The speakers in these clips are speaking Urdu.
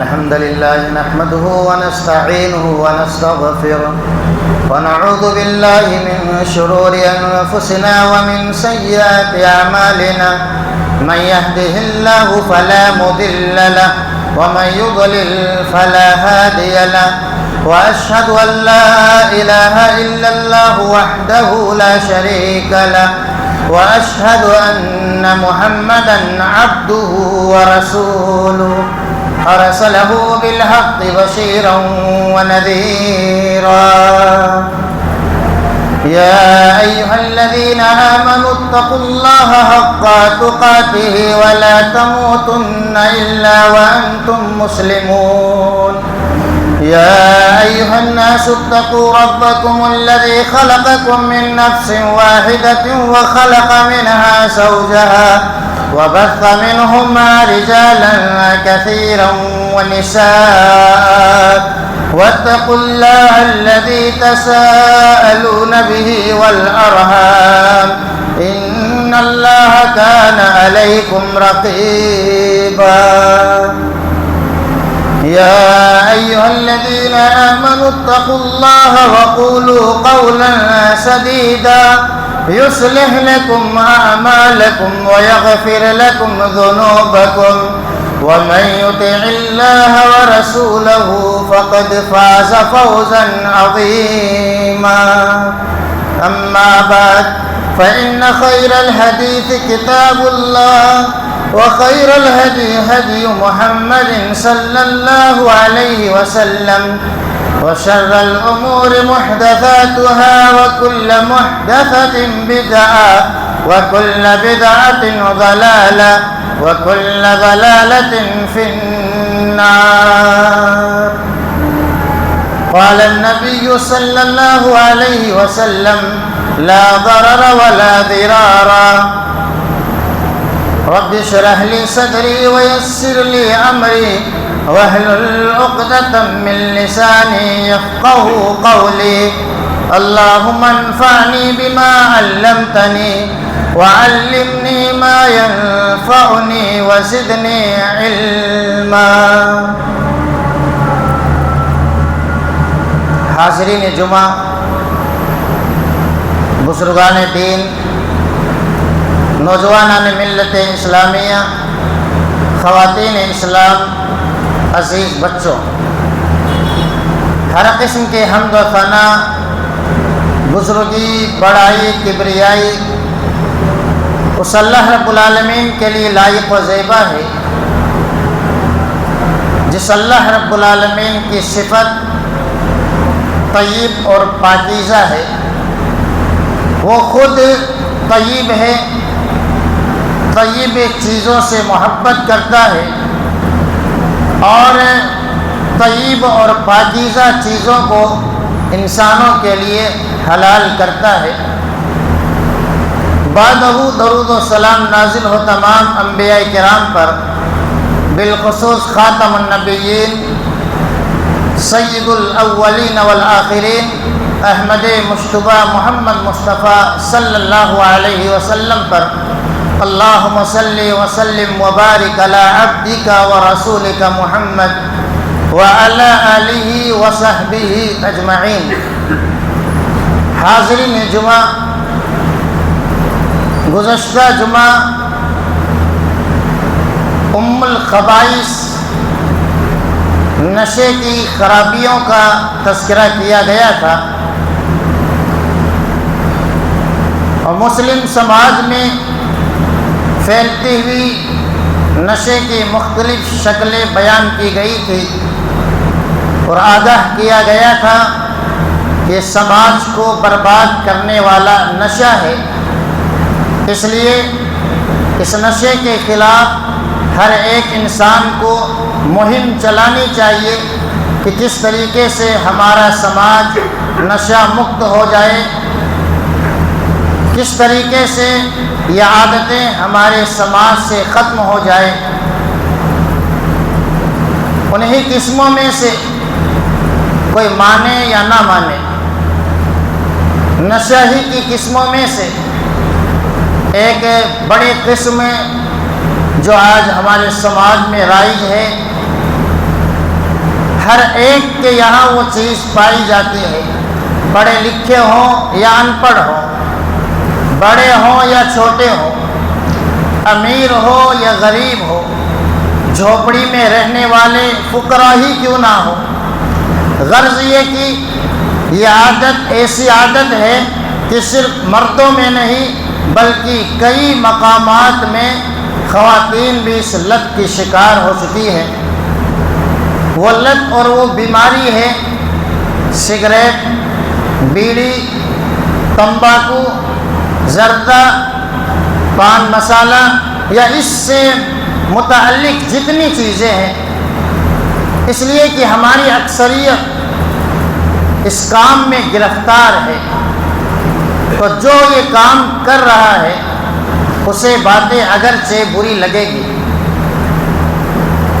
الحمد لله نحمده ونستعينه ونستغفره ونعوذ بالله من شرور أنفسنا ومن سيئات أعمالنا من يهده الله فلا مضل له ومن يضلل فلا هادي له وأشهد أن لا إله إلا الله وحده لا شريك له وأشهد أن محمدًا عبده ورسوله أرسله بالحق بشيرا ونذيرا يا أيها الذين آمنوا اتقوا الله حق تقاته ولا تموتن إلا وأنتم مسلمون يا أيها الناس اتقوا ربكم الذي خلقكم من نفس واحدة وخلق منها زوجها وبث منهما رجالا كثيرا ونساء واتقوا الله الذي تساءلون به والأرحام إن الله كان عليكم رقيبا يا أيها الذين آمنوا اتقوا الله وقولوا قولا سديدا يصلح لكم أعمالكم ويغفر لكم ذنوبكم ومن يطع الله ورسوله فقد فاز فوزا عظيما أما بعد فإن خير الحديث كتاب الله وخير الهدي هدي محمد صلى الله عليه وسلم وشر الأمور محدثاتها وكل محدثة بدعة وكل بدعة ضلالة وكل ضلالة في النار. قال النبي صلى الله عليه وسلم لا ضرر ولا ضرار. رب اشرح لي صدري ويسر لي أمري واحلل عقدة من لساني يفقه قولي. اللهم انفعني بما علمتني وعلمني ما ينفعني وزدني علما. حاضرین جمعہ، بزرگان دین، نوجوانان ملت اسلامیہ، خواتین اسلام، عزیز بچوں، ہر قسم کے حمد و ثنا، بزرگی، بڑائی، کبریائی اس اللہ رب العالمین کے لیے لائق و زیبا ہے جس اللہ رب العالمین کی صفت طیب اور پاکیزہ ہے. وہ خود طیب ہے، طیب چیزوں سے محبت کرتا ہے اور طیب اور پاکیزہ چیزوں کو انسانوں کے لیے حلال کرتا ہے. بعدہ درود و سلام نازل ہو تمام انبیاء کرام پر، بالخصوص خاتم النبیین سید الاولین والآخرین احمد مجتبی محمد مصطفیٰ صلی اللہ علیہ وسلم پر. اللہم صلی وسلم وبارک علی عبدک ورسولک محمد وعلی آلہ وصحبہ اجمعین. حاضرین جمعہ، گزشتہ جمعہ ام الخبائث نشے کی خرابیوں کا تذکرہ کیا گیا تھا اور مسلم سماج میں پھیلتی ہوئی نشے کی مختلف شکلیں بیان کی گئی تھی اور آگاہ کیا گیا تھا کہ سماج کو برباد کرنے والا نشہ ہے. اس لیے اس نشے کے خلاف ہر ایک انسان کو مہم چلانی چاہیے کہ کس طریقے سے ہمارا سماج نشہ مکت ہو جائے، کس طریقے سے یہ عادتیں ہمارے سماج سے ختم ہو جائیں. انہی قسموں میں سے کوئی مانے یا نہ مانے، نشہ ہی کی قسموں میں سے ایک بڑی قسم جو آج ہمارے سماج میں رائج ہے، ہر ایک کے یہاں وہ چیز پائی جاتی ہے، پڑھے لکھے ہوں یا ان پڑھ ہوں، بڑے ہوں یا چھوٹے ہوں، امیر ہو یا غریب ہو، جھوپڑی میں رہنے والے فقراء ہی کیوں نہ ہو۔ غرض یہ کہ یہ عادت ایسی عادت ہے کہ صرف مردوں میں نہیں بلکہ کئی مقامات میں خواتین بھی اس لت کی شکار ہو چکی ہے۔ وہ لت اور وہ بیماری ہے سگریٹ، بیڑی، تمباکو، زردہ، پان مسالہ یا اس سے متعلق جتنی چیزیں ہیں۔ اس لیے کہ ہماری اکثریت اس کام میں گرفتار ہے، تو جو یہ کام کر رہا ہے اسے باتیں اگرچہ بری لگے گی،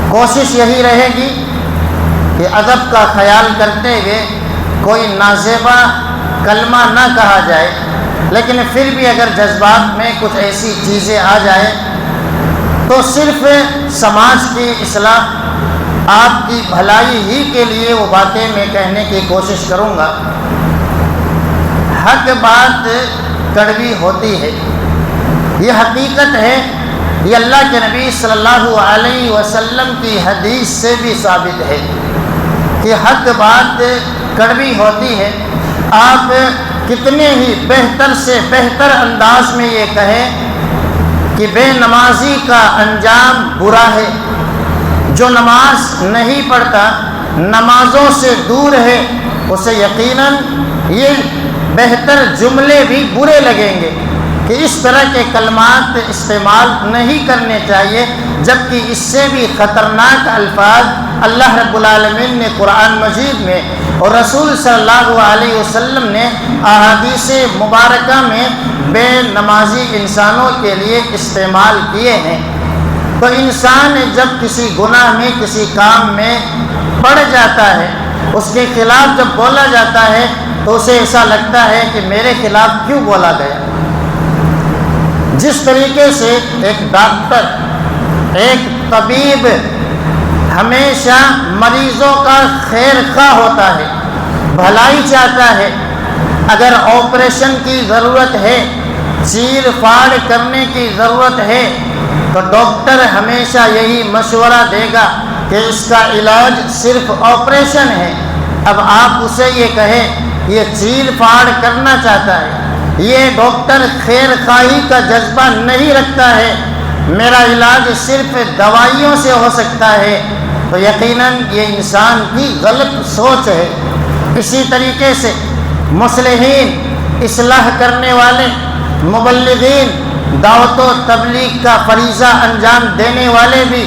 کوشش یہی رہے گی کہ ادب کا خیال کرتے ہوئے کوئی نازیبہ کلمہ نہ کہا جائے، لیکن پھر بھی اگر جذبات میں کچھ ایسی چیزیں آ جائیں تو صرف سماج کی اصلاح، آپ کی بھلائی ہی کے لیے وہ باتیں میں کہنے کی کوشش کروں گا۔ حق بات کڑوی ہوتی ہے، یہ حقیقت ہے، یہ اللہ کے نبی صلی اللہ علیہ وسلم کی حدیث سے بھی ثابت ہے کہ حق بات کڑوی ہوتی ہے۔ آپ کتنے ہی بہتر سے بہتر انداز میں یہ کہیں کہ بے نمازی کا انجام برا ہے، جو نماز نہیں پڑھتا، نمازوں سے دور ہے، اسے یقیناً یہ بہتر جملے بھی برے لگیں گے کہ اس طرح کے کلمات استعمال نہیں کرنے چاہیے، جبکہ اس سے بھی خطرناک الفاظ اللہ رب العالمین نے قرآن مجید میں اور رسول صلی اللہ علیہ وسلم نے احادیث مبارکہ میں بے نمازی انسانوں کے لیے استعمال کیے ہیں۔ تو انسان جب کسی گناہ میں، کسی کام میں پڑ جاتا ہے، اس کے خلاف جب بولا جاتا ہے تو اسے ایسا لگتا ہے کہ میرے خلاف کیوں بولا گیا۔ جس طریقے سے ایک ڈاکٹر، ایک طبیب ہمیشہ مریضوں کا خیر خواہ ہوتا ہے، بھلائی چاہتا ہے، اگر آپریشن کی ضرورت ہے، چیر پھاڑ کرنے کی ضرورت ہے تو ڈاکٹر ہمیشہ یہی مشورہ دے گا کہ اس کا علاج صرف آپریشن ہے۔ اب آپ اسے یہ کہیں یہ چیر پھاڑ کرنا چاہتا ہے، یہ ڈاکٹر خیر خواہی کا جذبہ نہیں رکھتا ہے، میرا علاج صرف دوائیوں سے ہو سکتا ہے، تو یقیناً یہ انسان کی غلط سوچ ہے۔ اسی طریقے سے مصلحین، اصلاح کرنے والے، مبلغین، دعوت و تبلیغ کا فریضہ انجام دینے والے بھی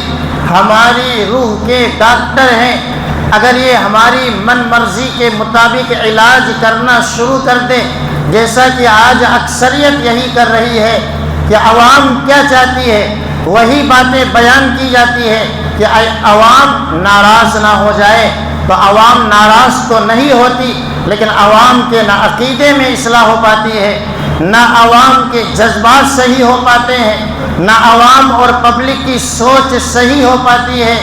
ہماری روح کے ڈاکٹر ہیں۔ اگر یہ ہماری من مرضی کے مطابق علاج کرنا شروع کر دیں، جیسا کہ آج اکثریت یہی کر رہی ہے کہ عوام کیا چاہتی ہے وہی باتیں بیان کی جاتی ہے کہ عوام ناراض نہ ہو جائے، تو عوام ناراض تو نہیں ہوتی، لیکن عوام کے نہ عقیدے میں اصلاح ہو پاتی ہے، نہ عوام کے جذبات صحیح ہو پاتے ہیں، نہ عوام اور پبلک کی سوچ صحیح ہو پاتی ہے۔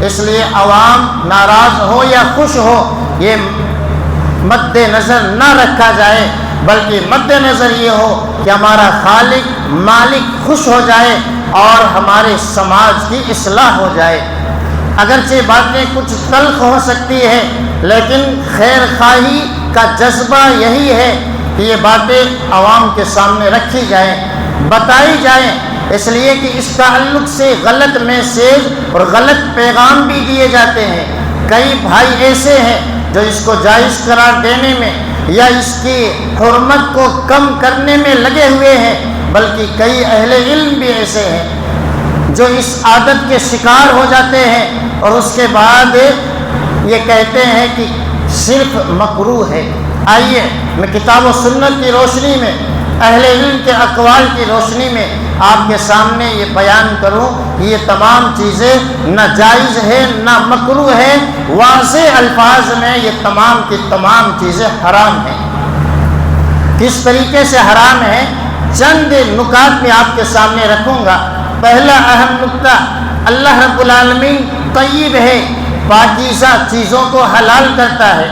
اس لیے عوام ناراض ہو یا خوش ہو یہ مد نظر نہ رکھا جائے، بلکہ مد نظر یہ ہو کہ ہمارا خالق مالک خوش ہو جائے اور ہمارے سماج کی اصلاح ہو جائے۔ اگرچہ باتیں کچھ تلخ ہو سکتی ہے، لیکن خیر خواہی کا جذبہ یہی ہے کہ یہ باتیں عوام کے سامنے رکھی جائیں، بتائی جائیں، اس لیے کہ اس تعلق سے غلط میسیج اور غلط پیغام بھی دیے جاتے ہیں۔ کئی بھائی ایسے ہیں جو اس کو جائز قرار دینے میں یا اس کی حرمت کو کم کرنے میں لگے ہوئے ہیں، بلکہ کئی اہل علم بھی ایسے ہیں جو اس عادت کے شکار ہو جاتے ہیں اور اس کے بعد یہ کہتے ہیں کہ صرف مکروہ ہے۔ آئیے میں کتاب و سنت کی روشنی میں، اہل علم کے اقوال کی روشنی میں آپ کے سامنے یہ بیان کروں کہ یہ تمام چیزیں نہ جائز ہے نہ مکروہ ہے، واضح الفاظ میں یہ تمام کی تمام چیزیں حرام ہیں۔ کس طریقے سے حرام ہے چند نکات میں آپ کے سامنے رکھوں گا۔ پہلا اہم نقطہ، اللہ رب العالمین طیب ہے، پاکیزہ چیزوں کو حلال کرتا ہے۔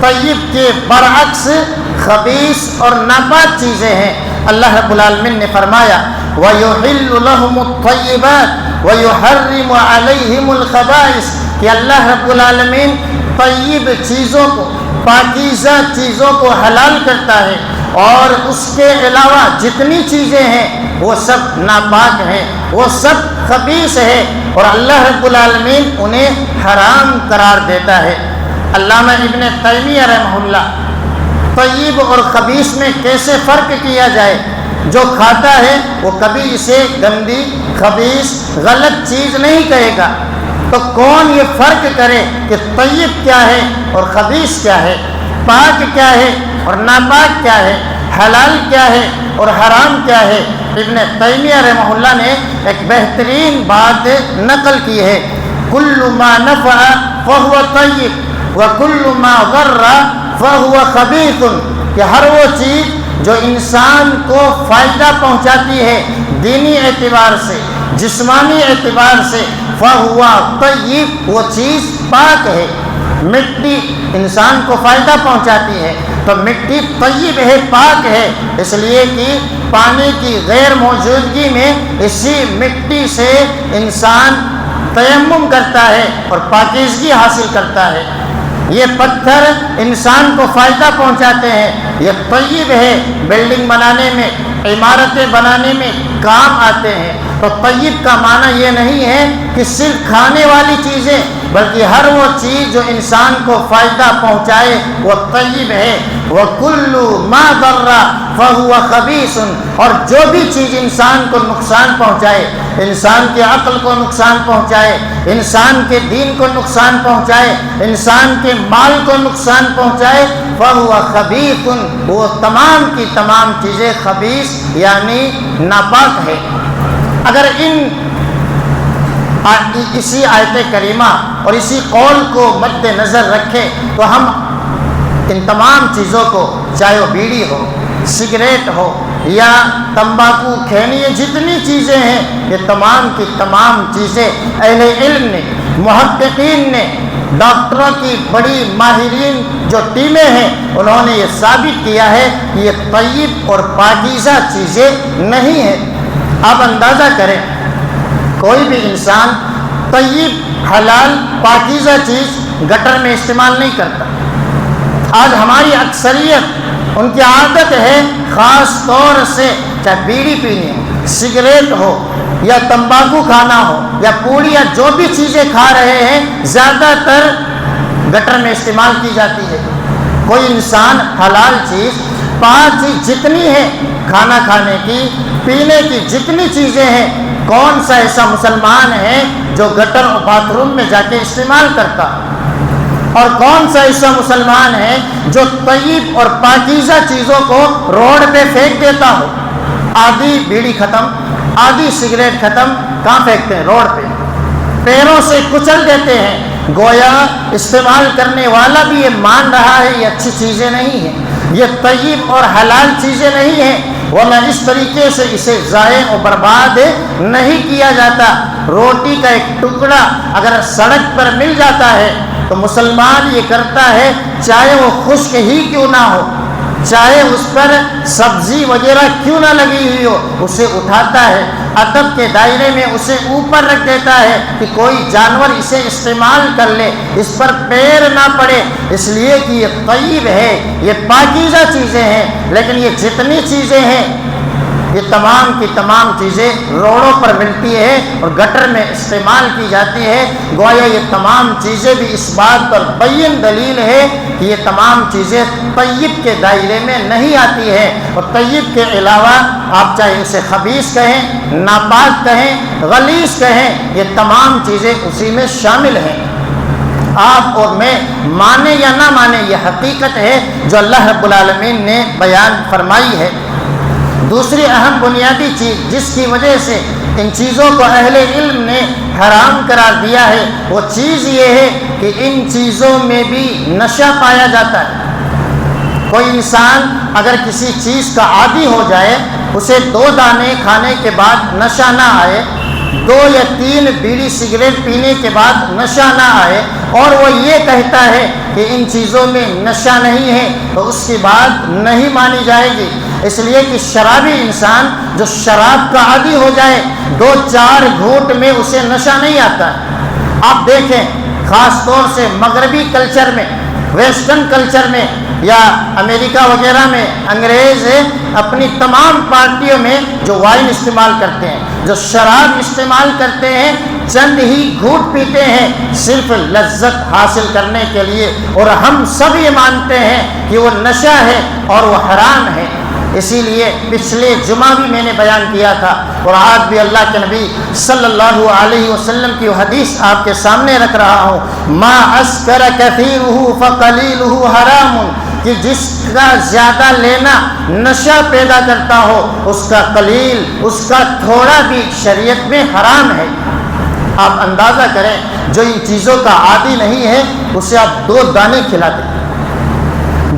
طیب کے برعکس خبیث اور ناپاک چیزیں ہیں۔ اللہ رب العالمین نے فرمایا وَيُحِلُّ لَهُمُ الطَّيِّبَاتِ وَيُحَرِّمُ عَلَيْهِمُ الْخَبَائِثَ کہ اللہ رب العالمین طیب چیزوں کو، پاکیزہ چیزوں کو حلال کرتا ہے، اور اس کے علاوہ جتنی چیزیں ہیں وہ سب ناپاک ہیں، وہ سب خبیث ہے، اور اللہ رب العالمین انہیں حرام قرار دیتا ہے۔ علامہ ابن تیمیہ رحمہ اللہ طیب اور خبیث میں کیسے فرق کیا جائے، جو کھاتا ہے وہ کبھی اسے گندی، خبیث، غلط چیز نہیں کہے گا، تو کون یہ فرق کرے کہ طیب کیا ہے اور خبیث کیا ہے، پاک کیا ہے اور ناپاک کیا ہے، حلال کیا ہے اور حرام کیا ہے؟ ابن تیمیہ رحمہ اللہ نے ایک بہترین بات نقل کی ہے، کل ما نفع فہو طیب وکل ما ضر فہو خبیث کہ ہر وہ چیز جو انسان کو فائدہ پہنچاتی ہے دینی اعتبار سے، جسمانی اعتبار سے، فہو طیب وہ چیز پاک ہے۔ مٹی انسان کو فائدہ پہنچاتی ہے تو مٹی طیب ہے، پاک ہے، اس لیے کہ پانی کی غیر موجودگی میں اسی مٹی سے انسان تیمم کرتا ہے اور پاکیزگی حاصل کرتا ہے۔ یہ پتھر انسان کو فائدہ پہنچاتے ہیں، یہ طیب ہے، بلڈنگ بنانے میں، عمارتیں بنانے میں کام آتے ہیں۔ تو طیب کا معنی یہ نہیں ہے کہ صرف کھانے والی چیزیں، بلکہ ہر وہ چیز جو انسان کو فائدہ پہنچائے وہ طیب ہے۔ وَكُلُّ مَا ضَرَّ فَهُوَ خَبِيثٌ اور جو بھی چیز انسان کو نقصان پہنچائے، انسان کے عقل کو نقصان پہنچائے، انسان کے دین کو نقصان پہنچائے، انسان کے مال کو نقصان پہنچائے، فَهُوَ خَبِيثٌ وہ تمام کی تمام چیزیں خبیث یعنی ناپاک ہے۔ اگر اسی آیت کریمہ اور اسی قول کو مد نظر رکھے تو ہم ان تمام چیزوں کو، چاہے وہ بیڑی ہو، سگریٹ ہو یا تمباکو، کھینی، یہ جتنی چیزیں ہیں یہ تمام کی تمام چیزیں اہل علم نے، محققین نے، ڈاکٹروں کی بڑی ماہرین جو ٹیمیں ہیں انہوں نے یہ ثابت کیا ہے کہ یہ طیب اور پاکیزہ چیزیں نہیں ہیں۔ آپ اندازہ کریں کوئی بھی انسان طیب، حلال، پاکیزہ چیز گٹر میں استعمال نہیں کرتا۔ آج ہماری اکثریت، ان کی عادت ہے خاص طور سے چاہے بیڑی پینی ہو، سگریٹ ہو یا تمباکو کھانا ہو یا پوڑی یا جو بھی چیزیں کھا رہے ہیں زیادہ تر گٹر میں استعمال کی جاتی ہے۔ کوئی انسان حلال چیز، پاک چیز جتنی ہے کھانا کھانے کی، پینے کی جتنی چیزیں ہیں، کون سا ایسا مسلمان ہے جو گٹر اور باتھ روم میں جا کے استعمال کرتا، اور کون سا ایسا مسلمان ہے جو طیب اور پاکیزہ چیزوں کو روڈ پہ پھینک دیتا ہو؟ آدھی بیڑی ختم، آدھی سگریٹ ختم، کہاں پھینکتے ہیں؟ روڈ پہ، پیروں سے کچل دیتے ہیں، گویا استعمال کرنے والا بھی یہ مان رہا ہے یہ اچھی چیزیں نہیں ہیں، یہ طیب اور حلال چیزیں نہیں ہیں، ورنہ اس طریقے سے اسے ضائع و برباد نہیں کیا جاتا۔ روٹی کا ایک ٹکڑا اگر سڑک پر مل جاتا ہے تو مسلمان یہ کرتا ہے، چاہے وہ خشک ہی کیوں نہ ہو، چاہے اس پر سبزی وغیرہ کیوں نہ لگی ہوئی ہو، اسے اٹھاتا ہے، ادب کے دائرے میں اسے اوپر رکھ دیتا ہے کہ کوئی جانور اسے استعمال کر لے، اس پر پیر نہ پڑے، اس لیے کہ یہ طیب ہے، یہ پاکیزہ چیزیں ہیں۔ لیکن یہ جتنی چیزیں ہیں یہ تمام کی تمام چیزیں روڈوں پر ملتی ہے اور گٹر میں استعمال کی جاتی ہے، گویا یہ تمام چیزیں بھی اس بات پر بین دلیل ہے کہ یہ تمام چیزیں طیب کے دائرے میں نہیں آتی ہے، اور طیب کے علاوہ آپ چاہے اسے خبیث کہیں، ناپاک کہیں، غلیظ کہیں، یہ تمام چیزیں اسی میں شامل ہیں۔ آپ اور میں مانے یا نہ مانے یہ حقیقت ہے جو اللہ رب العالمین نے بیان فرمائی ہے۔ دوسری اہم بنیادی چیز جس کی وجہ سے ان چیزوں کو اہل علم نے حرام قرار دیا ہے وہ چیز یہ ہے کہ ان چیزوں میں بھی نشہ پایا جاتا ہے۔ کوئی انسان اگر کسی چیز کا عادی ہو جائے، اسے 2 دانے کھانے کے بعد نشہ نہ آئے 2 یا 3 بیڑی سگریٹ پینے کے بعد نشہ نہ آئے اور وہ یہ کہتا ہے کہ ان چیزوں میں نشہ نہیں ہے، تو اس کی بات نہیں مانی جائے گی، اس لیے کہ شرابی انسان جو شراب کا عادی ہو جائے 2-4 گھونٹ میں اسے نشہ نہیں آتا ہے۔ آپ دیکھیں خاص طور سے مغربی کلچر میں، ویسٹرن کلچر میں یا امریکہ وغیرہ میں انگریز اپنی تمام پارٹیوں میں جو وائن استعمال کرتے ہیں، جو شراب استعمال کرتے ہیں، چند ہی گھونٹ پیتے ہیں صرف لذت حاصل کرنے کے لیے، اور ہم سب یہ مانتے ہیں کہ وہ نشہ ہے اور وہ حرام ہے۔ اسی لیے پچھلے جمعہ بھی میں نے بیان کیا تھا اور آج بھی اللہ کے نبی صلی اللہ علیہ وسلم کی حدیث آپ کے سامنے رکھ رہا ہوں، ما اسکر کثیرہ فقلیلہ حرام، کہ جس کا زیادہ لینا نشہ پیدا کرتا ہو اس کا قلیل، اس کا تھوڑا بھی شریعت میں حرام ہے۔ آپ اندازہ کریں جو ان چیزوں کا عادی نہیں ہے اسے آپ 2 دانے کھلا دیں،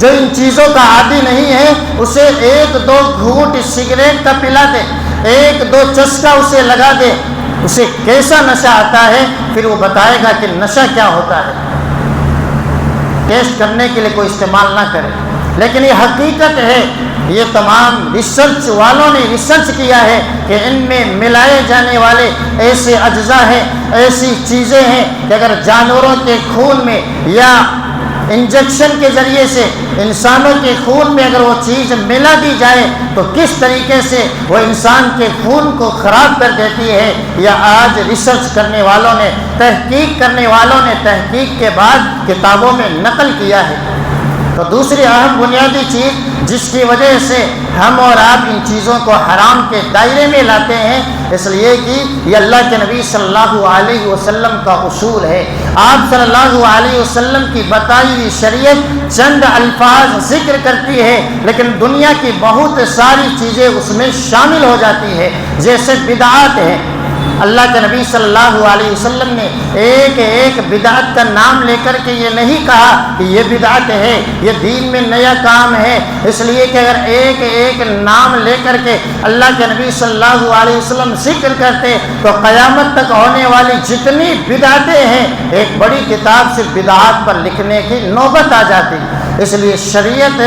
جو ان چیزوں کا عادی نہیں ہے اسے 1-2 گھونٹ سگریٹ کا پلا دے، 1-2 چسکا اسے لگا دے، اسے کیسا نشہ آتا ہے، پھر وہ بتائے گا کہ نشہ کیا ہوتا ہے۔ ٹیسٹ کرنے کے لیے کوئی استعمال نہ کرے، لیکن یہ حقیقت ہے، یہ تمام ریسرچ والوں نے ریسرچ کیا ہے کہ ان میں ملائے جانے والے ایسے اجزاء ہیں، ایسی چیزیں ہیں کہ اگر جانوروں کے خون میں یا انجیکشن کے ذریعے سے انسانوں کے خون میں اگر وہ چیز ملا دی جائے تو کس طریقے سے وہ انسان کے خون کو خراب کر دیتی ہے، یا آج ریسرچ کرنے والوں نے، تحقیق کرنے والوں نے تحقیق کے بعد کتابوں میں نقل کیا ہے۔ تو دوسری اہم بنیادی چیز جس کی وجہ سے ہم اور آپ ان چیزوں کو حرام کے دائرے میں لاتے ہیں، اس لیے کہ یہ اللہ کے نبی صلی اللہ علیہ وسلم کا اصول ہے۔ آپ صلی اللہ علیہ وسلم کی بتائی ہوئی شریعت چند الفاظ ذکر کرتی ہے لیکن دنیا کی بہت ساری چیزیں اس میں شامل ہو جاتی ہے، جیسے بدعات ہے۔ اللہ کے نبی صلی اللہ علیہ وسلم نے ایک بدعت کا نام لے کر کے یہ نہیں کہا کہ یہ بدعت ہے، یہ دین میں نیا کام ہے، اس لیے کہ اگر ایک نام لے کر کے اللہ کے نبی صلی اللہ علیہ وسلم ذکر کرتے تو قیامت تک ہونے والی جتنی بدعتیں ہیں ایک بڑی کتاب سے بدعات پر لکھنے کی نوبت آ جاتی۔ اس لیے شریعت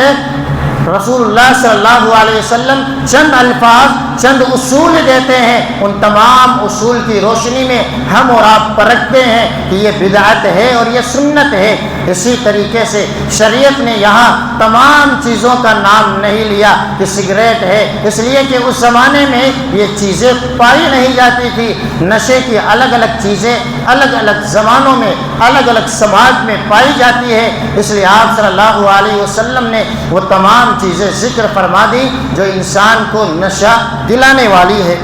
رسول اللہ صلی اللہ علیہ وسلم چند الفاظ، چند اصول دیتے ہیں، ان تمام اصول کی روشنی میں ہم اور آپ پرکھتے ہیں کہ یہ بدعت ہے اور یہ سنت ہے۔ اسی طریقے سے شریعت نے یہاں تمام چیزوں کا نام نہیں لیا کہ سگریٹ ہے، اس لیے کہ اس زمانے میں یہ چیزیں پائی نہیں جاتی تھی۔ نشے کی الگ الگ چیزیں الگ الگ زمانوں میں الگ الگ سماج میں پائی جاتی ہے، اس لیے آپ صلی اللہ علیہ وسلم نے وہ تمام چیزیں ذکر فرما دی جو انسان کو نشہ دلانے والی ہے۔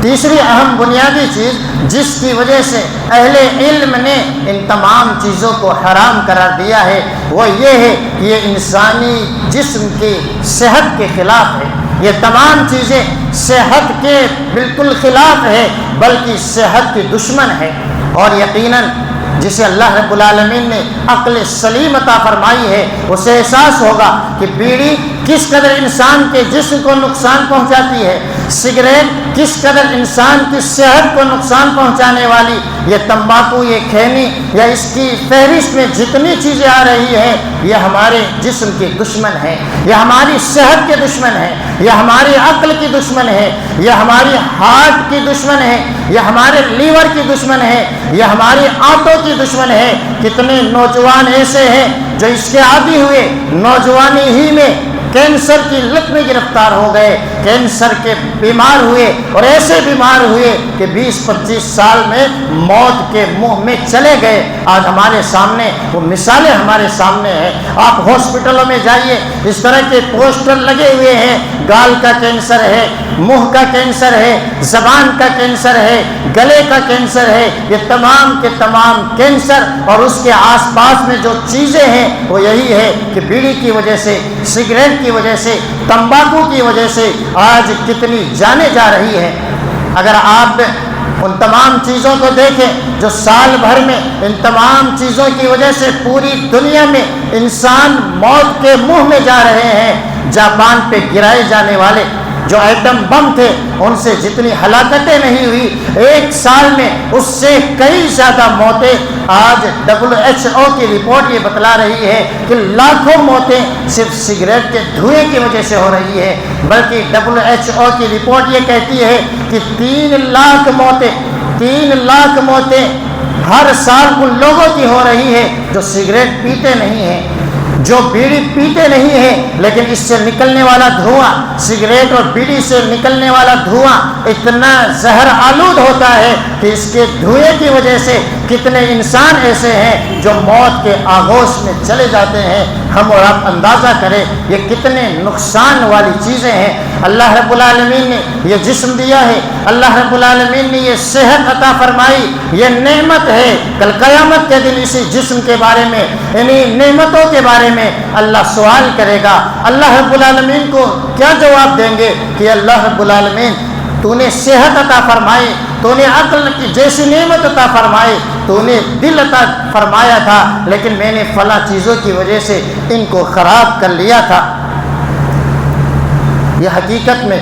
تیسری اہم بنیادی چیز جس کی وجہ سے اہل علم نے ان تمام چیزوں کو حرام قرار دیا ہے وہ یہ ہے کہ یہ انسانی جسم کی صحت کے خلاف ہے۔ یہ تمام چیزیں صحت کے بالکل خلاف ہے، بلکہ صحت کی دشمن ہے، اور یقیناً جسے اللہ رب العالمین نے عقل سلیم عطا فرمائی ہے اسے احساس ہوگا کہ بیڑی کس قدر انسان کے جسم کو نقصان پہنچاتی ہے، سگریٹ کس قدر انسان کی صحت کو نقصان پہنچانے والی، یہ تمباکو، یہ کھینی یا اس کی فہرست میں جتنی چیزیں آ رہی ہیں یہ ہمارے جسم کی دشمن ہے، یہ ہماری صحت کے دشمن ہے، یہ ہماری عقل کی دشمن ہے، یہ ہماری ہارٹ کی دشمن ہے، یہ ہمارے لیور کی دشمن ہے، یہ ہماری آنتوں کی دشمن ہے۔ کتنے نوجوان ایسے ہیں جو اس کے عادی ہوئے، نوجوانی ہی میں کینسر کی لت میں گرفتار ہو گئے، کینسر کے بیمار ہوئے، اور ایسے بیمار ہوئے کہ 20-25 سال میں موت کے منہ میں چلے گئے۔ آج ہمارے سامنے وہ مثالیں ہمارے سامنے ہیں۔ آپ ہاسپٹلوں میں جائیے، اس طرح کے پوسٹر لگے ہوئے ہیں، گال کا کینسر ہے، منہ کا کینسر ہے، زبان کا کینسر ہے، گلے کا کینسر ہے، یہ تمام کے تمام کینسر، اور اس کے آس پاس میں جو چیزیں ہیں وہ یہی ہے کہ بیڑی کی وجہ سے، سگریٹ کی وجہ سے، تمباکو کی وجہ سے آج کتنی جانیں جا رہی ہیں۔ اگر آپ ان تمام چیزوں کو دیکھیں جو سال بھر میں ان تمام چیزوں کی وجہ سے پوری دنیا میں انسان موت کے منہ میں جا رہے ہیں، جاپان پہ گرائے جانے والے جو ایٹم بم تھے ان سے جتنی ہلاکتیں نہیں ہوئی، ایک سال میں اس سے کئی زیادہ موتیں آج WHO کی رپورٹ یہ بتلا رہی ہے کہ لاکھوں موتیں صرف سگریٹ کے دھوئیں کی وجہ سے ہو رہی ہے، بلکہ WHO کی رپورٹ یہ کہتی ہے کہ 3 لاکھ موتیں ہر سال ان لوگوں کی ہو رہی ہے جو سگریٹ پیتے نہیں ہیں، جو بیڑی پیتے نہیں ہیں، لیکن اس سے نکلنے والا دھواں، سگریٹ اور بیڑی سے نکلنے والا دھواں اتنا زہر آلود ہوتا ہے کہ اس کے دھوئیں کی وجہ سے کتنے انسان ایسے ہیں جو موت کے آغوش میں چلے جاتے ہیں۔ ہم اور آپ اندازہ کریں یہ کتنے نقصان والی چیزیں ہیں۔ اللہ رب العالمین نے یہ جسم دیا ہے، اللہ رب العالمین نے یہ صحت عطا فرمائی، یہ نعمت ہے۔ کل قیامت کے دن اسی جسم کے بارے میں، یعنی نعمتوں کے بارے میں اللہ سوال کرے گا۔ اللہ رب العالمین کو کیا جواب دیں گے کہ اللہ رب العالمین تو نے صحت عطا فرمائی، تو نے عقل کی جیسی نعمت عطا فرمائی، تو نے دل عطا فرمایا تھا، لیکن میں نے فلاں چیزوں کی وجہ سے ان کو خراب کر لیا تھا۔ یہ حقیقت میں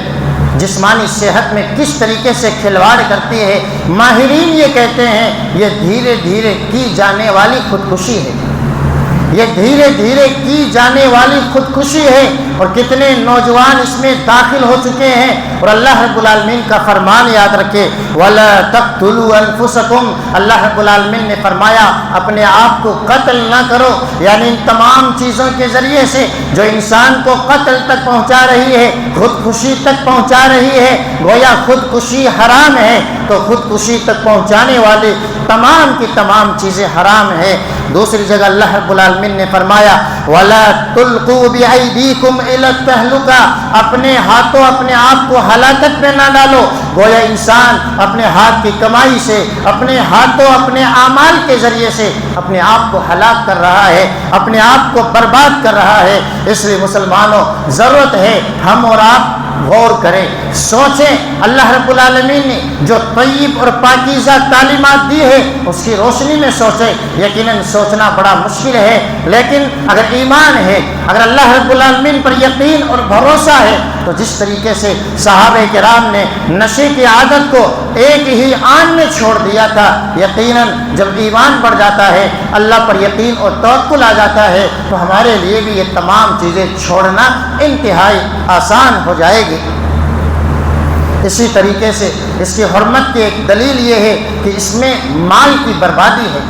جسمانی صحت میں کس طریقے سے کھلواڑ کرتی ہے۔ ماہرین یہ کہتے ہیں یہ دھیرے دھیرے کی جانے والی خودکشی ہے، یہ دھیرے دھیرے کی جانے والی خودکشی ہے، اور کتنے نوجوان اس میں داخل ہو چکے ہیں۔ اور اللہ رب العالمین کا فرمان یاد رکھے، وَلَا تَقْتُلُوا أَنفُسَكُمْ، اللہ رب العالمین نے فرمایا اپنے آپ کو قتل نہ کرو، یعنی ان تمام چیزوں کے ذریعے سے جو انسان کو قتل تک پہنچا رہی ہے، خودکشی تک پہنچا رہی ہے، گویا خودکشی حرام ہے، تو خودکشی تک پہنچانے والے تمام کی تمام چیزیں حرام ہیں۔ دوسری جگہ اللہ رب العالمین نے فرمایا وَلَا تُلْقُوا بِأَيْدِيكُمْ إِلَى التَّهْلُكَةِ، اپنے ہاتھوں اپنے آپ کو ہلاکت میں نہ ڈالو۔ گویا انسان اپنے ہاتھ کی کمائی سے، اپنے ہاتھوں اپنے اعمال کے ذریعے سے اپنے آپ کو ہلاک کر رہا ہے، اپنے آپ کو برباد کر رہا ہے۔ اس لیے مسلمانوں ضرورت ہے ہم اور آپ غور کریں، سوچیں۔ اللہ رب العالمین نے جو طیب اور پاکیزہ تعلیمات دی ہے اس کی روشنی میں سوچیں۔ یقیناً سوچنا بڑا مشکل ہے، لیکن اگر ایمان ہے، اگر اللہ رب العالمین پر یقین اور بھروسہ ہے، تو جس طریقے سے صحابہ کرام نے نشے کی عادت کو ایک ہی آن میں چھوڑ دیا تھا، یقیناً جب ایمان بڑھ جاتا ہے، اللہ پر یقین اور توکل آ جاتا ہے، تو ہمارے لیے بھی یہ تمام چیزیں چھوڑنا انتہائی آسان ہو جائے گی۔ اسی طریقے سے اس کی حرمت کی ایک دلیل یہ ہے کہ اس میں مال کی بربادی ہے۔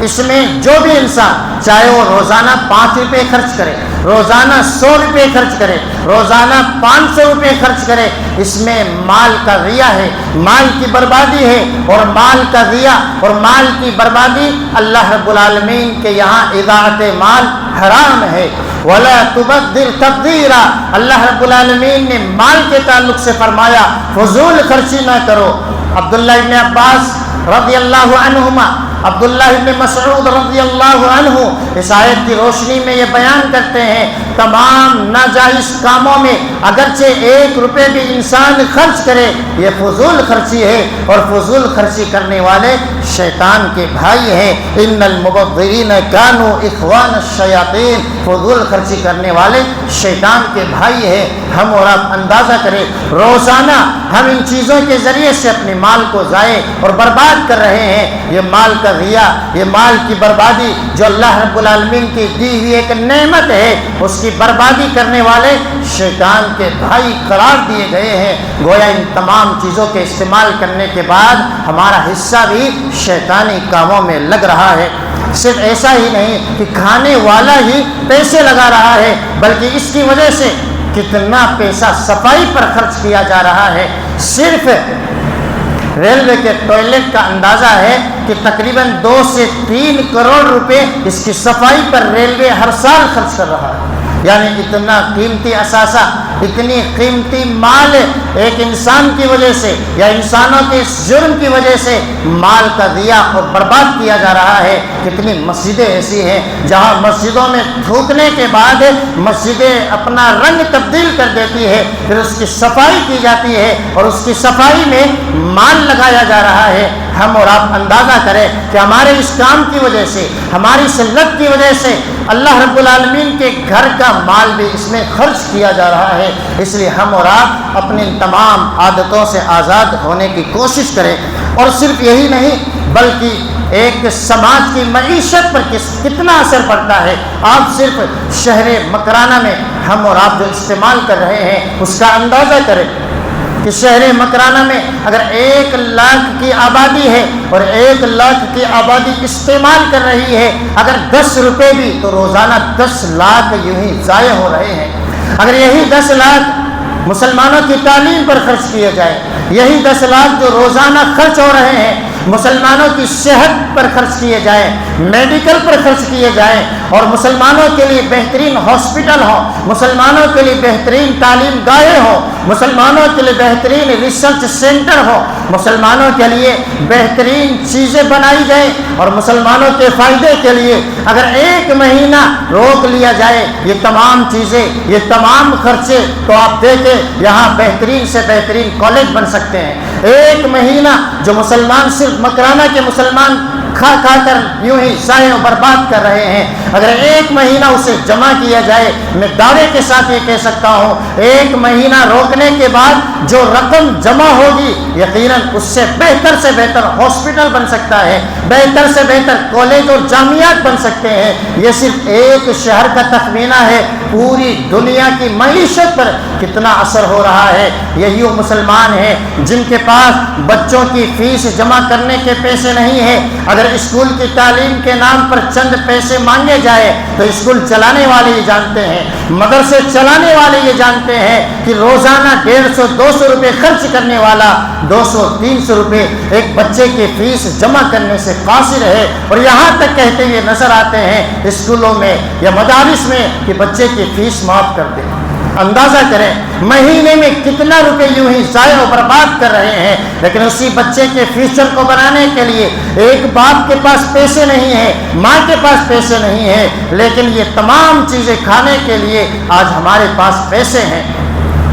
اس میں جو بھی انسان چاہے وہ روزانہ 5 روپے خرچ کرے، روزانہ 100 روپے خرچ کرے، روزانہ 500 روپے خرچ کرے، اس میں مال کا ضیاع ہے، مال کی بربادی ہے۔ اور مال کا ضیاع اور مال کی بربادی اللہ رب العالمین کے یہاں اضاعت مال حرام ہے۔ وَلَا تُبَذِّرْ تَبْذِيرًا، اللہ رب العالمین نے مال کے تعلق سے فرمایا فضول خرچی نہ کرو۔ عبداللہ ابن عباس رضی اللہ عنہما، عبداللہ ابن مسعود رضی اللہ عنہ اس آیت کی روشنی میں یہ بیان کرتے ہیں تمام ناجائز کاموں میں اگرچہ 1 روپے بھی انسان خرچ کرے یہ فضول خرچی ہے، اور فضول خرچی کرنے والے شیطان کے بھائی ہیں۔ ان المبذرین کانوا اخوان الشیاطین، فضول خرچی کرنے والے شیطان کے بھائی ہیں۔ ہم اور آپ اندازہ کریں روزانہ ہم ان چیزوں کے ذریعے سے اپنے مال کو ضائع اور برباد کر رہے ہیں۔ یہ مال کا ضیاع، یہ مال کی بربادی جو اللہ رب العالمین کی دی ہوئی ایک نعمت ہے، اس کی بربادی کرنے والے شیطان کے بھائی قرار دیے گئے ہیں۔ گویا ان تمام چیزوں کے استعمال کرنے کے بعد ہمارا حصہ بھی شیطانی کاموں میں لگ رہا ہے۔ صرف ایسا ہی نہیں کہ کھانے والا ہی پیسے لگا رہا ہے، بلکہ اس کی وجہ سے کتنا پیسہ صفائی پر خرچ کیا جا رہا ہے۔ صرف ریلوے کے ٹوائلٹ کا اندازہ ہے کہ تقریباً 2 سے 3 کروڑ روپے اس کی صفائی پر ریلوے ہر سال خرچ کر رہا ہے۔ یعنی اتنا قیمتی اثاثہ، اتنی قیمتی مال ایک انسان کی وجہ سے یا انسانوں کے اس جرم کی وجہ سے مال کا ضیاع اور برباد کیا جا رہا ہے۔ کتنی مسجدیں ایسی ہیں جہاں مسجدوں میں تھوکنے کے بعد مسجدیں اپنا رنگ تبدیل کر دیتی ہے، پھر اس کی صفائی کی جاتی ہے اور اس کی صفائی میں مال لگایا جا رہا ہے۔ ہم اور آپ اندازہ کریں کہ ہمارے اس کام کی وجہ سے، ہماری سلت کی وجہ سے اللہ رب العالمین کے گھر کا مال بھی اس میں خرچ کیا جا رہا ہے۔ ہے۔ اس لیے ہم اور آپ اپنی تمام عادتوں سے آزاد ہونے کی کوشش کریں، اور صرف یہی نہیں بلکہ ایک سماج کی معیشت پر کتنا اثر پڑتا ہے۔ آپ صرف شہر مکرانہ میں ہم اور آپ جو استعمال کر رہے ہیں اس کا اندازہ کریں کہ شہر مکرانہ میں اگر 1 لاکھ کی آبادی ہے اور 1 لاکھ کی آبادی استعمال کر رہی ہے اگر 10 روپے بھی، تو روزانہ 10 لاکھ یوں ہی ضائع ہو رہے ہیں۔ اگر یہی 10 لاکھ مسلمانوں کی تعلیم پر خرچ کیے جائے، یہی 10 لاکھ جو روزانہ خرچ ہو رہے ہیں مسلمانوں کی صحت پر خرچ کیے جائیں، میڈیکل پر خرچ کیے جائیں، اور مسلمانوں کے لیے بہترین ہاسپٹل ہوں، مسلمانوں کے لیے بہترین تعلیم گاہیں ہوں، مسلمانوں کے لیے بہترین ریسرچ سینٹر ہو، مسلمانوں کے لیے بہترین چیزیں بنائی جائیں، اور مسلمانوں کے فائدے کے لیے اگر 1 مہینہ روک لیا جائے یہ تمام چیزیں، یہ تمام خرچے، تو آپ دیکھیں یہاں بہترین سے بہترین کالج بن سکتے ہیں۔ 1 مہینہ جو مسلمان صرف مکرانہ کے مسلمان کھا کر یوں ہی ضائع و برباد کر رہے ہیں، اگر 1 مہینہ اسے جمع کیا جائے، میں دعوے کے ساتھ یہ کہہ سکتا ہوں 1 مہینہ روکنے کے بعد جو رقم جمع ہوگی یقیناً اس سے بہتر ہاسپٹل بن سکتا ہے، بہتر سے بہتر کالج اور جامعات بن سکتے ہیں۔ یہ صرف ایک شہر کا تخمینہ ہے، پوری دنیا کی معیشت پر کتنا اثر ہو رہا ہے۔ یہی وہ مسلمان ہیں جن کے پاس بچوں کی فیس جمع کرنے کے پیسے نہیں ہیں، اگر اسکول کی تعلیم کے نام پر چند پیسے مانگے جائے تو اسکول چلانے والے یہ جانتے ہیں، مدرسے چلانے والے یہ جانتے ہیں کہ روزانہ 150-200 روپے خرچ کرنے والا 200-300 روپے ایک بچے کی فیس جمع کرنے سے قاصر ہے، اور یہاں تک کہتے ہوئے نظر آتے ہیں اسکولوں میں یا مدارس میں کہ بچے کی فیس معاف کر دیں۔ اندازہ کریں مہینے میں کتنا روپے یوں ہی ضائع و برباد کر رہے ہیں، لیکن اسی بچے کے فیوچر کو بنانے کے لیے ایک باپ کے پاس پیسے نہیں ہیں، ماں کے پاس پیسے نہیں ہیں، لیکن یہ تمام چیزیں کھانے کے لیے آج ہمارے پاس پیسے ہیں،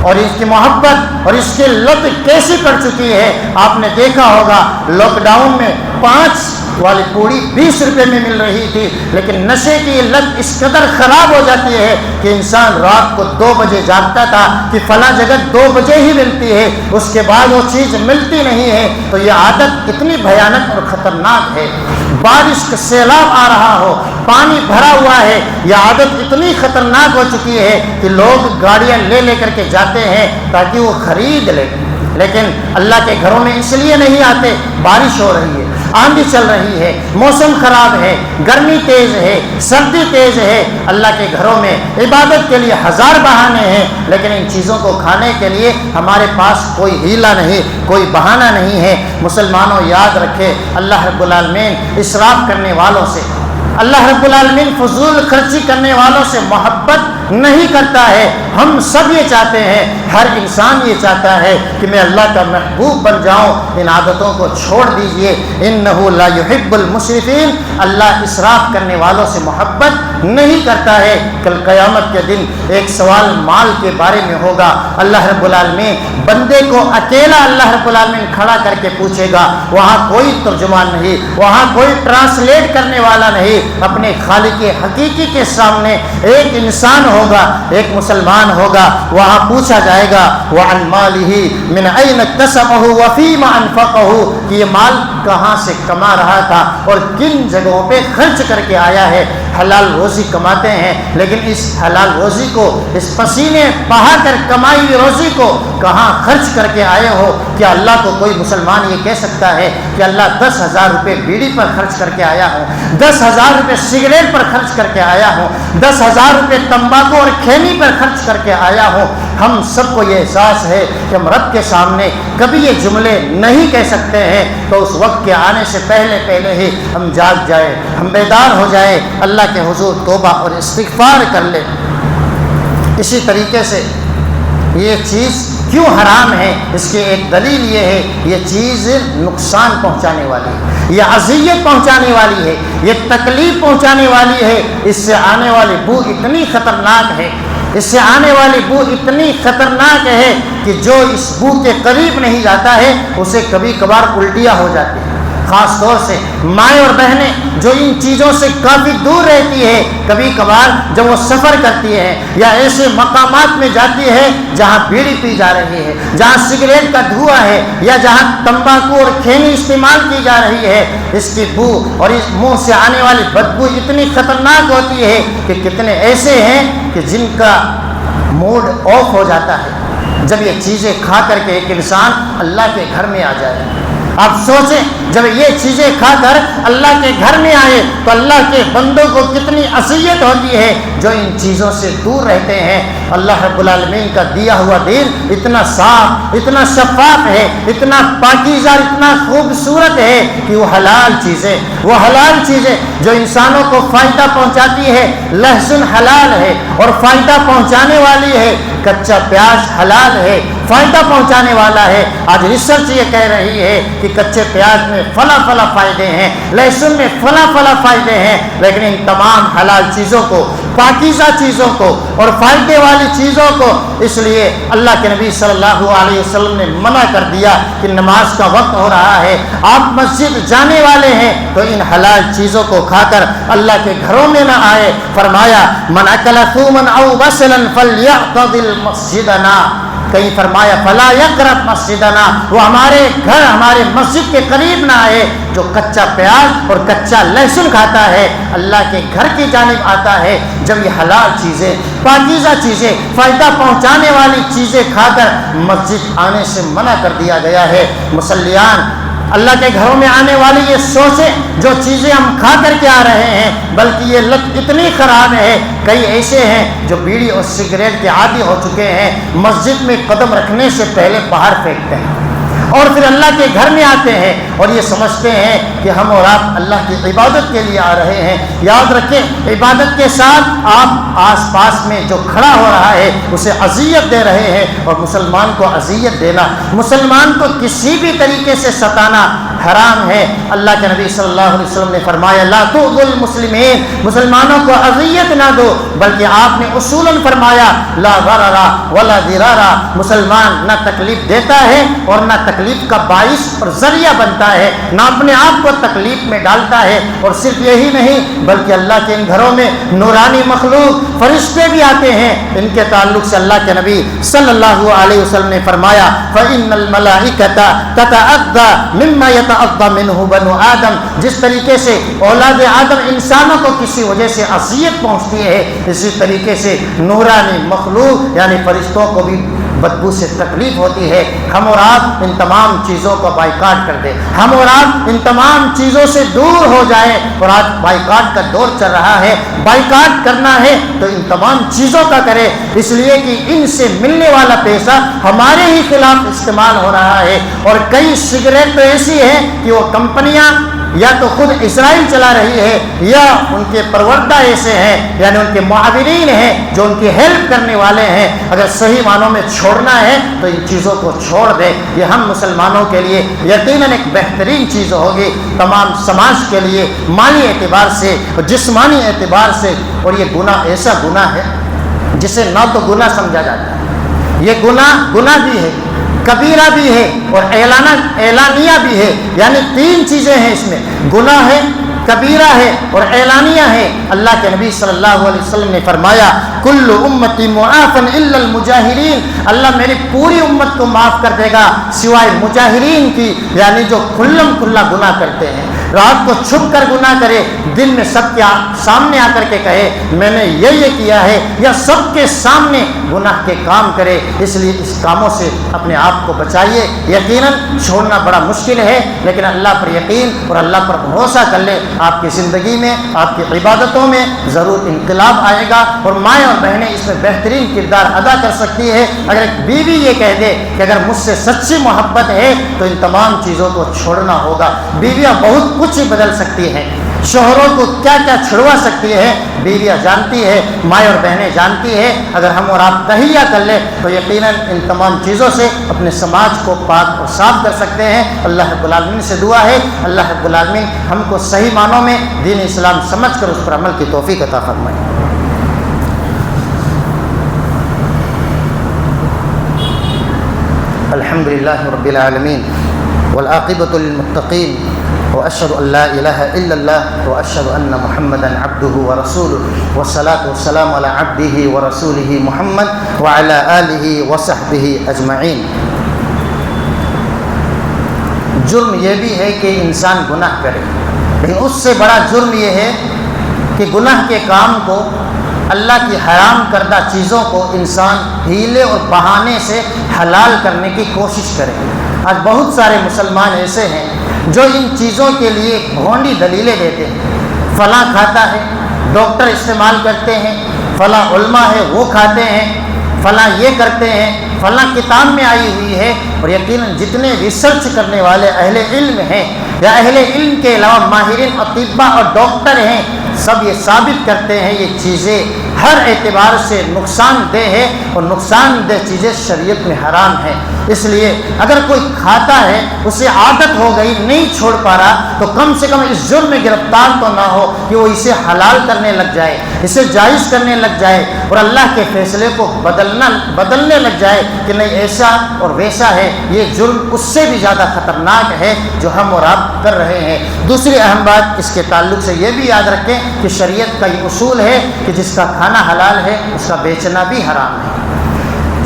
اور اس کی محبت اور اس کی لت کیسی پڑ چکی ہے۔ آپ نے دیکھا ہوگا لاک ڈاؤن میں 5 والی پوڑی 20 روپے میں مل رہی تھی، لیکن نشے کی لت اس قدر خراب ہو جاتی ہے کہ انسان رات کو 2 بجے جاگتا تھا کہ فلاں جگہ 2 بجے ہی ملتی ہے، اس کے بعد وہ چیز ملتی نہیں ہے۔ تو یہ عادت اتنی بھیانک اور خطرناک ہے، بارش کا سیلاب آ رہا ہو، پانی بھرا ہوا ہے، یہ عادت اتنی خطرناک ہو چکی ہے کہ لوگ گاڑیاں لے کر کے جاتے ہیں تاکہ وہ خرید لیں، لیکن اللہ کے گھروں میں اس لیے نہیں آتے، بارش ہو رہی ہے، آندھی چل رہی ہے، موسم خراب ہے، گرمی تیز ہے، سردی تیز ہے، اللہ کے گھروں میں عبادت کے لیے 1000 بہانے ہیں، لیکن ان چیزوں کو کھانے کے لیے ہمارے پاس کوئی ہیلا نہیں، کوئی بہانہ نہیں ہے۔ مسلمانوں یاد رکھے اللہ رب العالمین اسراف کرنے والوں سے، اللہ رب العالمین فضول خرچی کرنے والوں سے محبت نہیں کرتا ہے۔ ہم سب یہ چاہتے ہیں، ہر انسان یہ چاہتا ہے کہ میں اللہ کا محبوب بن جاؤں۔ ان عادتوں کو چھوڑ دیجئے، انہ لا یحب المسرفین، اللہ اسراف کرنے والوں سے محبت نہیں کرتا ہے۔ کل قیامت کے دن ایک سوال مال کے بارے میں ہوگا، اللہ رب العالمین بندے کو اکیلا اللہ رب العالمین کھڑا کر کے پوچھے گا، وہاں کوئی ترجمان نہیں، وہاں کوئی ٹرانسلیٹ کرنے والا نہیں، اپنے خالق حقیقی کے سامنے ایک انسان ہوگا، ایک مسلمان ہوگا، وہاں پوچھا جائے گا وعن مالہ من این اکتسبہ وفیما انفقہ، کہ یہ مال کہاں سے کما رہا تھا اور کن جگہوں پہ خرچ کر کے آیا ہے۔ حلال روزی کماتے ہیں، لیکن اس حلال روزی کو، اس پسینے بہا کر کمائی ہوئی روزی کو کہاں خرچ کر کے آئے ہو؟ کیا اللہ کو کوئی مسلمان یہ کہہ سکتا ہے کہ اللہ 10,000 روپے بیڑی پر خرچ کر کے آیا ہوں، 10,000 روپے سگریٹ پر خرچ کر کے آیا ہوں، 10,000 روپے تمباکو اور کھینی پر خرچ کر کے آیا ہوں؟ ہم سب کو یہ احساس ہے کہ ہم رب کے سامنے کبھی یہ جملے نہیں کہہ سکتے ہیں، تو اس وقت کے آنے سے پہلے ہی ہم جاگ جائیں، ہم بیدار ہو جائیں، اللہ کے حضور توبہ اور استغفار کر لیں۔ اسی طریقے سے یہ چیز کیوں حرام ہے، اس کی ایک دلیل یہ ہے، یہ چیز نقصان پہنچانے والی ہے، یہ اذیت پہنچانے والی ہے، یہ تکلیف پہنچانے والی ہے، اس سے آنے والی بو اتنی خطرناک ہے، اس سے آنے والی بو اتنی خطرناک ہے کہ جو اس بو کے قریب نہیں جاتا ہے اسے کبھی کبھار الٹیاں ہو جاتی ہیں، خاص طور سے مائیں اور بہنیں جو ان چیزوں سے کافی دور رہتی ہے، کبھی کبھار جب وہ سفر کرتی ہے یا ایسے مقامات میں جاتی ہے جہاں بیڑی پی جا رہی ہے، جہاں سگریٹ کا دھواں ہے، یا جہاں تمباکو اور کھینی استعمال کی جا رہی ہے، اس کی بو اور اس منہ سے آنے والی بدبو اتنی خطرناک ہوتی ہے کہ کتنے ایسے ہیں کہ جن کا موڈ آف ہو جاتا ہے جب یہ چیزیں کھا کر کے ایک انسان اللہ کے گھر میں آ جائے۔ آپ سوچیں جب یہ چیزیں کھا کر اللہ کے گھر میں آئے تو اللہ کے بندوں کو کتنی اذیت ہوتی ہے جو ان چیزوں سے دور رہتے ہیں۔ اللہ رب العالمین کا دیا ہوا دین اتنا صاف، اتنا شفاف ہے، اتنا پاکیزہ، اتنا خوبصورت ہے کہ وہ حلال چیزیں جو انسانوں کو فائدہ پہنچاتی ہے، لہسن حلال ہے اور فائدہ پہنچانے والی ہے، کچا پیاز حلال ہے، فائدہ پہنچانے والا ہے۔ آج ریسرچ یہ کہہ رہی ہے کہ کچے پیاز میں فلاں فائدے ہیں، لہسن میں فلاں فائدے ہیں، لیکن ان تمام حلال چیزوں کو، پاکیزہ چیزوں کو اور فائدے والی چیزوں کو اس لیے اللہ کے نبی صلی اللہ علیہ وسلم نے منع کر دیا کہ نماز کا وقت ہو رہا ہے، آپ مسجد جانے والے ہیں تو ان حلال چیزوں کو کھا کر اللہ کے گھروں میں نہ آئے۔ فرمایا من اکل ثوما او بصلا فلیعتزل مسجدنا، کہیں فرمایا فلا یقرب مسجدنا، وہ ہمارے گھر، ہمارے مسجد کے قریب نہ آئے۔ جو کچا پیاز اور کچا لہسن کھاتا ہے اللہ کے گھر کی جانب آتا ہے جب یہ حلال چیزیں، پاکیزہ چیزیں، فائدہ پہنچانے والی چیزیں کھا کر مسجد آنے سے منع کر دیا گیا ہے۔ مصلیان اللہ کے گھروں میں آنے والی یہ سوچیں جو چیزیں ہم کھا کر کے آ رہے ہیں، بلکہ یہ لت اتنی خراب ہے، کئی ایسے ہیں جو بیڑی اور سگریٹ کے عادی ہو چکے ہیں، مسجد میں قدم رکھنے سے پہلے باہر پھینکتے ہیں اور پھر اللہ کے گھر میں آتے ہیں اور یہ سمجھتے ہیں کہ ہم اور آپ اللہ کی عبادت کے لیے آ رہے ہیں۔ یاد رکھیں عبادت کے ساتھ آپ آس پاس میں جو کھڑا ہو رہا ہے اسے اذیت دے رہے ہیں، اور مسلمان کو اذیت دینا، مسلمان کو کسی بھی طریقے سے ستانا حرام ہے۔ اللہ کے نبی صلی اللہ علیہ وسلم نے فرمایا لا تؤذوا المسلمین، مسلمانوں کو اذیت نہ دو، بلکہ آپ نے اصولاً فرمایا لا ضرر ولا ضرار، مسلمان نہ تکلیف دیتا ہے اور نہ تکلیف کا باعث اور ذریعہ بنتا ہے، نہ اپنے آپ کو تکلیف میں ڈالتا ہے۔ اور صرف یہی نہیں بلکہ اللہ کے ان گھروں میں نورانی مخلوق فرشتے بھی آتے ہیں، ان کے تعلق سے اللہ کے نبی صلی اللہ علیہ وسلم نے فرمایا فإن الملائکۃ تتأذى مما يتأذى منه بنو آدم، جس طریقے سے اولاد آدم انسانوں کو کسی وجہ سے اذیت پہنچتی ہے، اسی طریقے سے نورانی مخلوق یعنی فرشتوں کو بھی بدبو سے تکلیف ہوتی ہے۔ ہم اور آپ ان تمام چیزوں کو بائیکاٹ کر دیں، ہم اور آپ ان تمام چیزوں سے دور ہو جائیں، اور آج بائیکاٹ کا دور چل رہا ہے۔ بائیکاٹ کرنا ہے تو ان تمام چیزوں کا کرے، اس لیے کہ ان سے ملنے والا پیسہ ہمارے ہی خلاف استعمال ہو رہا ہے۔ اور کئی سگریٹ تو ایسی ہیں کہ وہ کمپنیاں یا تو خود اسرائیل چلا رہی ہے یا ان کے پروردہ ایسے ہیں، یعنی ان کے معاونین ہیں جو ان کی ہیلپ کرنے والے ہیں۔ اگر صحیح معنوں میں چھوڑنا ہے تو ان چیزوں کو چھوڑ دیں، یہ ہم مسلمانوں کے لیے یقیناً ایک بہترین چیز ہوگی، تمام سماج کے لیے مالی اعتبار سے اور جسمانی اعتبار سے۔ اور یہ گناہ ایسا گناہ ہے جسے نہ تو گناہ سمجھا جاتا ہے، یہ گناہ بھی ہے، کبیرہ بھی ہے اور اعلانیہ بھی ہے، یعنی تین چیزیں ہیں اس میں، گناہ ہے، کبیرہ ہے اور اعلانیہ ہے۔ اللہ کے نبی صلی اللہ علیہ وسلم نے فرمایا کل امتی معافا الا المجاہرین، اللہ میری پوری امت کو معاف کر دے گا سوائے مجاہرین کی، یعنی جو کھلم کھلا گناہ کرتے ہیں، رات کو چھپ کر گناہ کرے، دن میں سب کے سامنے آ کر کے کہے میں نے یہ کیا ہے، یا سب کے سامنے گناہ کے کام کرے۔ اس لیے اس کاموں سے اپنے آپ کو بچائیے۔ یقیناً چھوڑنا بڑا مشکل ہے، لیکن اللہ پر یقین اور اللہ پر بھروسہ کر لے، آپ کی زندگی میں، آپ کی عبادتوں میں ضرور انقلاب آئے گا، اور مائیں اور بہنیں اس میں بہترین کردار ادا کر سکتی ہے۔ اگر ایک بیوی یہ کہہ دے کہ اگر مجھ سے سچی محبت ہے تو ان تمام چیزوں کو چھوڑنا ہوگا۔ بیویاں بہت کچھ بدل سکتی ہیں، شوہروں کو کیا کیا چھڑوا سکتی ہے بیویاں جانتی ہے، مائیں اور بہنیں جانتی ہے۔ اگر ہم اور آپ تہیہ کر لیں تو یقیناً ان تمام چیزوں سے اپنے سماج کو پاک اور صاف کر سکتے ہیں۔ اللہ رب العالمین سے دعا ہے اللہ رب العالمین ہم کو صحیح معنوں میں دین اسلام سمجھ کر اس پر عمل کی توفیق عطا فرمائے۔ الحمد للہ رب العالمین والعاقبۃ للمتقین وأشهد أن لا إله إلا الله وأشهد أن محمدا عبده ورسوله والصلاة والسلام على عبده ورسوله محمد وعلى آله وصحبه أجمعين۔ جرم یہ بھی ہے کہ انسان گناہ کرے، لیکن اس سے بڑا جرم یہ ہے کہ گناہ کے کام کو، اللہ کی حرام کردہ چیزوں کو انسان ہیلے اور بہانے سے حلال کرنے کی کوشش کرے۔ آج بہت سارے مسلمان ایسے ہیں جو ان چیزوں کے لیے بھونڈی دلیلیں دیتے ہیں، فلاں کھاتا ہے، ڈاکٹر استعمال کرتے ہیں، فلاں علماء ہے وہ کھاتے ہیں، فلاں یہ کرتے ہیں، فلاں کتاب میں آئی ہوئی ہے۔ اور یقیناً جتنے ریسرچ کرنے والے اہل علم ہیں یا اہل علم کے علاوہ ماہرین اطباء اور ڈاکٹر ہیں، سب یہ ثابت کرتے ہیں یہ چیزیں ہر اعتبار سے نقصان دہ ہے اور نقصان دہ چیزیں شریعت میں حرام ہیں۔ اس لیے اگر کوئی کھاتا ہے، اسے عادت ہو گئی، نہیں چھوڑ پا رہا، تو کم سے کم اس جرم میں گرفتار تو نہ ہو کہ وہ اسے حلال کرنے لگ جائے، اسے جائز کرنے لگ جائے اور اللہ کے فیصلے کو بدلنے لگ جائے کہ نہیں ایسا اور ویسا ہے۔ یہ جرم اس سے بھی زیادہ خطرناک ہے جو ہم اور آپ کر رہے ہیں۔ دوسری اہم بات اس کے تعلق سے یہ بھی یاد رکھیں کہ شریعت کا یہ اصول ہے کہ جس کا کھانا حلال ہے اس کا بیچنا بھی حرام ہے۔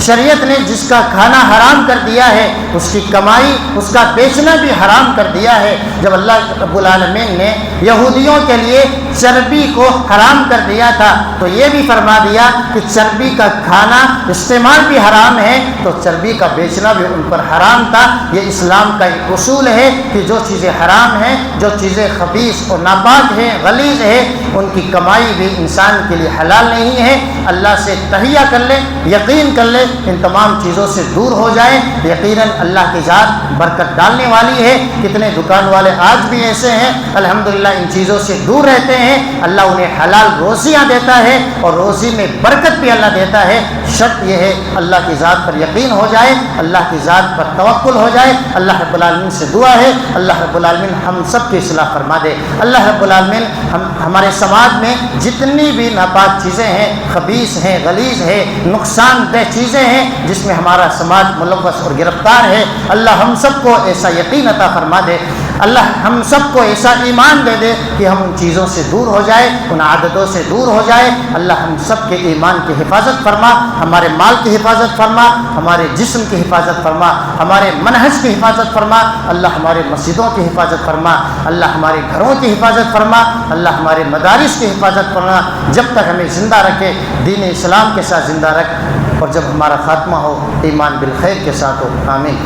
شریعت نے جس کا کھانا حرام کر دیا ہے اس کی کمائی، اس کا بیچنا بھی حرام کر دیا ہے۔ جب اللہ رب العالمین نے یہودیوں کے لیے چربی کو حرام کر دیا تھا تو یہ بھی فرما دیا کہ چربی کا کھانا استعمال بھی حرام ہے، تو چربی کا بیچنا بھی ان پر حرام تھا۔ یہ اسلام کا ایک اصول ہے کہ جو چیزیں حرام ہیں، جو چیزیں خبیث اور ناپاک ہیں، غلیظ ہے، ان کی کمائی بھی انسان کے لیے حلال نہیں ہے۔ اللہ سے تہیہ کر لے، یقین کر لے، ان تمام چیزوں سے دور ہو جائے۔ یقیناً اللہ کی ذات برکت ڈالنے والی ہے۔ کتنے دکان والے آج بھی ایسے ہیں الحمدللہ ان چیزوں سے دور رہتے ہیں، اللہ انہیں حلال روزیاں دیتا ہے اور روزی میں برکت بھی اللہ دیتا ہے۔ شرط یہ ہے اللہ کی ذات پر یقین ہو جائے، اللہ کی ذات پر توکل ہو جائے۔ اللہ رب العالمین سے دعا ہے اللہ رب العالمین ہم سب کی اصلاح فرما دے۔ اللہ رب العالمین ہمارے سماج میں جتنی بھی ناپاک چیزیں ہیں، خبیث ہیں، غلیظ ہے، نقصان دہ چیزیں ہیں جس میں ہمارا سماج ملوث اور گرفتار ہے، اللہ ہم سب کو ایسا یقین عطا فرما دے۔ اللہ ہم سب کو ایسا ایمان دے دے کہ ہم ان چیزوں سے دور ہو جائے، ان عادتوں سے دور ہو جائے۔ اللہ ہم سب کے ایمان کی حفاظت فرما، ہمارے مال کی حفاظت فرما، ہمارے جسم کی حفاظت فرما، ہمارے منہج کی حفاظت فرما۔ اللہ ہمارے مسجدوں کی حفاظت فرما، اللہ ہمارے گھروں کی حفاظت فرما، اللہ ہمارے مدارس کی حفاظت فرما۔ جب تک ہمیں زندہ رکھے دین اسلام کے ساتھ زندہ رکھ، اور جب ہمارا خاتمہ ہو ایمان بالخیر کے ساتھ ہو۔ آمین۔